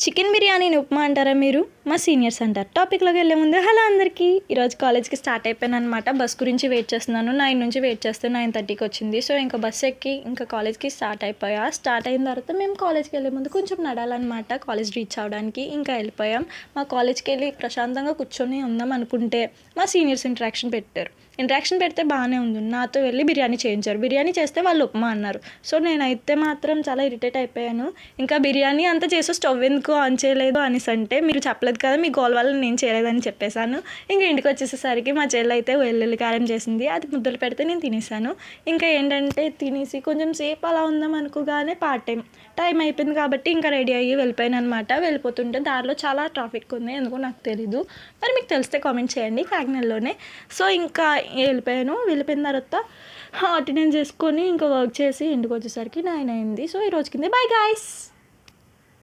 Chicken బిర్యానీని ఉప్మా అంటారా మీరు? మా సీనియర్స్ అంటారు. టాపిక్లోకి వెళ్ళే ముందు హలో అందరికీ. ఈరోజు కాలేజ్కి స్టార్ట్ అయిపోయాను అనమాట. బస్ గురించి వెయిట్ చేస్తున్నాను. 9 నుంచి వెయిట్ చేస్తే 9:30కి వచ్చింది. సో ఇంకా బస్ ఎక్కి ఇంకా కాలేజ్కి స్టార్ట్ అయిపోయా. స్టార్ట్ అయిన తర్వాత మేము కాలేజ్కి వెళ్ళే ముందు కొంచెం నడాలన్నమాట కాలేజ్ రీచ్ అవ్వడానికి. ఇంకా వెళ్ళిపోయాం. మా కాలేజ్కి వెళ్ళి ప్రశాంతంగా కూర్చొని ఉందాం అనుకుంటే మా సీనియర్స్ ఇంట్రాక్షన్ పెడితే బాగానే ఉంది. నాతో వెళ్ళి బిర్యానీ చేయించారు. బిర్యానీ చేస్తే వాళ్ళు ఉప్మా అన్నారు. సో నేనైతే మాత్రం చాలా ఇరిటేట్ అయిపోయాను. ఇంకా బిర్యానీ అంతా చేసి స్టవ్ ఎందుకు ఆన్ చేయలేదు అనేసి అంటే, మీరు చెప్పలేదు కదా మీ గోల్ వల్ల నేను చేయలేదని చెప్పేశాను. ఇంకా ఇంటికి వచ్చేసేసరికి మా చెల్లి అయితే వెల్లుల్లి కారం చేసింది. అది ముద్దలు పెడితే నేను తినేసాను. ఇంకా ఏంటంటే తినేసి కొంచెం సేపు అలా ఉందాం అనుకోగానే టైం అయిపోయింది కాబట్టి ఇంకా రెడీ అయ్యి వెళ్ళిపోయాను అనమాట. వెళ్ళిపోతుంటే దారిలో చాలా ట్రాఫిక్ ఉంది, ఎందుకో నాకు తెలీదు. మరి మీకు తెలిస్తే కామెంట్ చేయండి. కాకినాడలోనే. సో ఇంకా వెళ్ళిపోయిన తర్వాత అటెండెన్స్ చేసుకొని ఇంకా వర్క్ చేసి ఇంటికి వచ్చేసరికి 9 అయింది. సో ఈ రోజు కింద బాయ్ గాయ్స్.